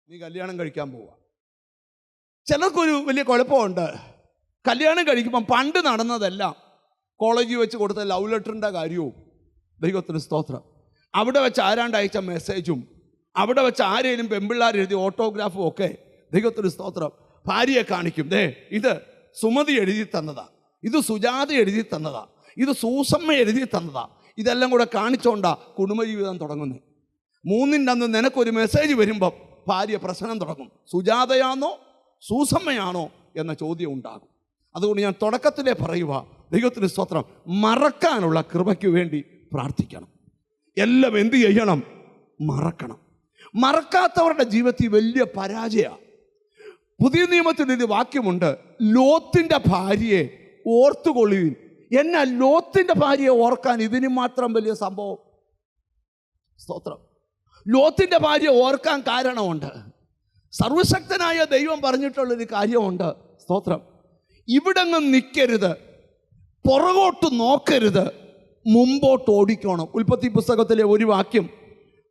നീ കല്യാണം കഴിക്കാൻ പോവുക. ചിലർക്കൊരു വലിയ കുഴപ്പമുണ്ട്. കല്യാണം കഴിക്കുമ്പം പണ്ട് നടന്നതെല്ലാം കോളേജിൽ വെച്ച് കൊടുത്ത ലവ് ലെറ്ററിൻ്റെ കാര്യവും, ദൈവത്തിന് സ്തോത്രം, അവിടെ വെച്ച് ആരാണ്ട് അയച്ച മെസ്സേജും, അവിടെ വെച്ച് ആരെങ്കിലും പെമ്പിള്ളാർ എഴുതിയ ഓട്ടോഗ്രാഫും ഒക്കെ, ദൈവത്തിന് സ്തോത്രം, ഭാര്യയെ കാണിക്കും. ഇത് സുമതി എഴുതി തന്നതാ, ഇത് സുജാത എഴുതി തന്നതാ, ഇത് സൂസമ്മ എഴുതി തന്നതാ. ഇതെല്ലാം കൂടെ കാണിച്ചോണ്ടാ കുടുംബജീവിതം തുടങ്ങുന്നത്. മൂന്നിൻ്റെ അന്ന് നിനക്കൊരു മെസ്സേജ് വരുമ്പം ഭാര്യ പ്രശ്നം തുടങ്ങും. സുജാതയാണോ സൂസമ്മയാണോ എന്ന ചോദ്യം ഉണ്ടാകും. അതുകൊണ്ട് ഞാൻ തുടക്കത്തിലേ പറയുക, ദൈവത്തിന് സ്തോത്രം, മറക്കാനുള്ള കൃപയ്ക്ക് വേണ്ടി പ്രാർത്ഥിക്കണം. എല്ലാം എന്ത് ചെയ്യണം? മറക്കണം. മറക്കാത്തവരുടെ ജീവിതത്തിൽ വലിയ പരാജയമാണ്. പുതിയ നിയമത്തിൽ ഒരു വാക്യമുണ്ട്, ലോത്തിൻ്റെ ഭാര്യയെ ഓർത്തുകൊള്ളുവിൻ. എന്നാ ലോത്തിൻ്റെ ഭാര്യയെ ഓർക്കാൻ ഇതിന് മാത്രം വലിയ സംഭവം? സ്തോത്രം. ലോത്തിൻ്റെ ഭാര്യ ഓർക്കാൻ കാരണമുണ്ട്. സർവശക്തനായ ദൈവം പറഞ്ഞിട്ടുള്ളൊരു കാര്യമുണ്ട്. സ്തോത്രം. ഇവിടെങ്ങും നിൽക്കരുത്, പുറകോട്ട് നോക്കരുത്, മുമ്പോട്ട് ഓടിക്കണം. ഉൽപ്പത്തി പുസ്തകത്തിലെ ഒരു വാക്യം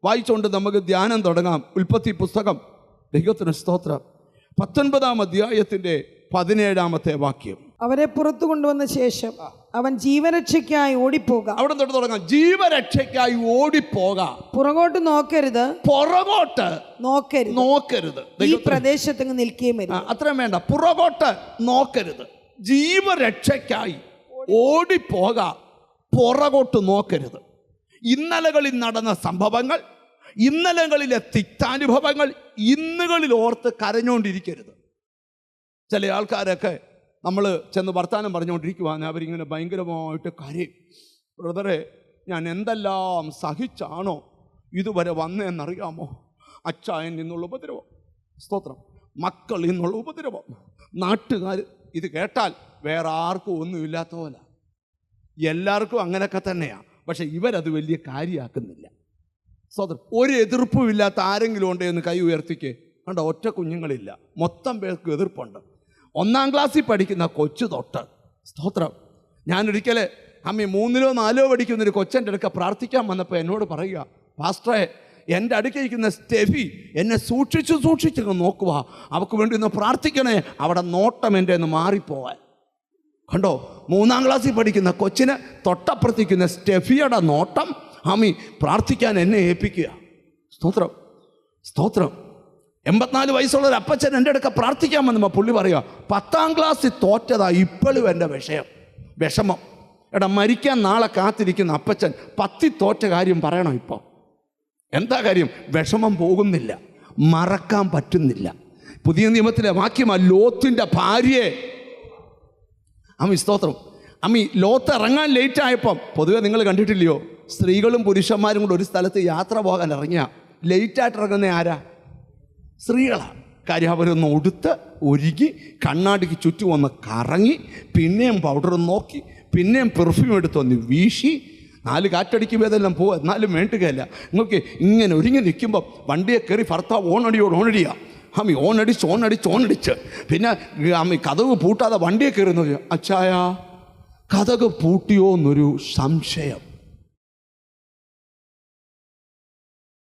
വായിച്ചുകൊണ്ട് നമുക്ക് ധ്യാനം തുടങ്ങാം. ഉൽപ്പത്തി പുസ്തകം, ദൈവത്തിന് സ്തോത്രം, 19-ാം അധ്യായത്തിൻ്റെ 17-ാമത്തെ വാക്യം. അവരെ പുറത്തു കൊണ്ടുവന്ന ശേഷം അവൻ ജീവരക്ഷയ്ക്കായി ഓടിപ്പോക. അവിടെ തൊട്ട് തുടങ്ങാം. ജീവരക്ഷയ്ക്കായി ഓടിപ്പോക. പുറകോട്ട് നോക്കരുത്, പുറകോട്ട് നോക്കരുത്. ഈ പ്രദേശത്ത് നിൽക്കുകയും വരും. അത്രയും വേണ്ട. പുറകോട്ട് നോക്കരുത്, ജീവരക്ഷയ്ക്കായി ഓടിപ്പോക, പുറകോട്ട് നോക്കരുത്. ഇന്നലകളിൽ നടന്ന സംഭവങ്ങൾ, ഇന്നലകളിലെ തിക്താനുഭവങ്ങൾ ഇന്നുകളിൽ ഓർത്ത് കരഞ്ഞുകൊണ്ടിരിക്കരുത്. ചില ആൾക്കാരൊക്കെ നമ്മൾ ചെന്ന് വർത്താനം പറഞ്ഞുകൊണ്ടിരിക്കുവാൻ അവരിങ്ങനെ ഭയങ്കരമായിട്ട് കരയും. ബ്രദറെ, ഞാൻ എന്തെല്ലാം സഹിച്ചാണോ ഇതുവരെ വന്നതെന്നറിയാമോ? അച്ചായൻ നിന്നുള്ള ഉപദ്രവം, സ്തോത്രം, മക്കൾ നിന്നുള്ള ഉപദ്രവം, നാട്ടുകാർ. ഇത് കേട്ടാൽ വേറെ ആർക്കും ഒന്നുമില്ലാത്ത പോലെ. എല്ലാവർക്കും അങ്ങനെയൊക്കെ തന്നെയാണ്. പക്ഷെ ഇവരത് വലിയ കാര്യമാക്കുന്നില്ല. സ്തോത്രം. ഒരു എതിർപ്പും ഇല്ലാത്ത ആരെങ്കിലും ഉണ്ടോ എന്ന് കൈ ഉയർത്തിക്ക്. കണ്ടോ, ഒറ്റ കുഞ്ഞുങ്ങളില്ല, മൊത്തം പേർക്കും എതിർപ്പുണ്ട്. 1-ാം ക്ലാസ്സിൽ പഠിക്കുന്ന കൊച്ചു തൊട്ട്. സ്തോത്രം. ഞാനൊരിക്കൽ 3-ലോ 4-ലോ പഠിക്കുന്നൊരു കൊച്ചൻ്റെ അടുക്ക പ്രാർത്ഥിക്കാൻ വന്നപ്പോൾ എന്നോട് പറയുക, പാസ്റ്ററെ, എൻ്റെ അടുക്കലിരിക്കുന്ന സ്റ്റെഫി എന്നെ സൂക്ഷിച്ച് നോക്കുക, അവൾക്ക് വേണ്ടി ഒന്ന് പ്രാർത്ഥിക്കണേ, അവിടെ നോട്ടം എൻ്റെ ഒന്ന് മാറിപ്പോവാൻ. കണ്ടോ, 3-ാം ക്ലാസ്സിൽ പഠിക്കുന്ന കൊച്ചിന് തൊട്ടപ്പുറത്തിരിക്കുന്ന സ്റ്റെഫിയുടെ നോട്ടം പ്രാർത്ഥിക്കാൻ എന്നെ ഏൽപ്പിക്കുക. സ്തോത്രം, സ്തോത്രം. 84 വയസ്സുള്ള ഒരു അപ്പച്ചൻ എൻ്റെ അടുക്ക പ്രാർത്ഥിക്കാൻ വന്നപ്പോൾ പുള്ളി പറയുക, 10-ാം ക്ലാസ്സിൽ തോറ്റതാ ഇപ്പോഴും എൻ്റെ വിഷമം. എടാ, മരിക്കാൻ നാളെ കാത്തിരിക്കുന്ന അപ്പച്ചൻ 10ൽ തോറ്റ കാര്യം പറയണം. ഇപ്പോൾ എന്താ കാര്യം? വിഷമം പോകുന്നില്ല, മറക്കാൻ പറ്റുന്നില്ല. പുതിയ നിയമത്തിലെ വാക്യമാ, ലോത്തിൻ്റെ ഭാര്യയെ സ്തോത്രം. ലോത്ത് ഇറങ്ങാൻ ലേറ്റ് ആയപ്പം, പൊതുവെ നിങ്ങൾ കണ്ടിട്ടില്ലയോ, സ്ത്രീകളും പുരുഷന്മാരും കൂടെ ഒരു സ്ഥലത്ത് യാത്ര പോകാൻ ഇറങ്ങിയ ലേറ്റായിട്ട് ഇറങ്ങുന്ന ആരാ? സ്ത്രീകളാണ്. കാര്യം അവരൊന്ന് ഉടുത്ത് ഒരുങ്ങി കണ്ണാടിക്ക് ചുറ്റും ഒന്ന് കറങ്ങി, പിന്നെയും പൗഡർ നോക്കി, പിന്നെയും പെർഫ്യൂം എടുത്തൊന്ന് വീശി, 4 കാറ്റടിക്കുമ്പോൾ ഇതെല്ലാം പോകും. എന്നാലും വേണ്ടുകയല്ല. നിങ്ങൾക്ക് ഇങ്ങനെ ഒരുങ്ങി നിൽക്കുമ്പോൾ വണ്ടിയെ കയറി ഭർത്താവ് ഓണടിയാ. ഓണടിച്ച് പിന്നെ കതക് പൂട്ടാതെ വണ്ടിയെ കയറുന്നത്, അച്ചായ കതക് പൂട്ടിയോ എന്നൊരു സംശയം.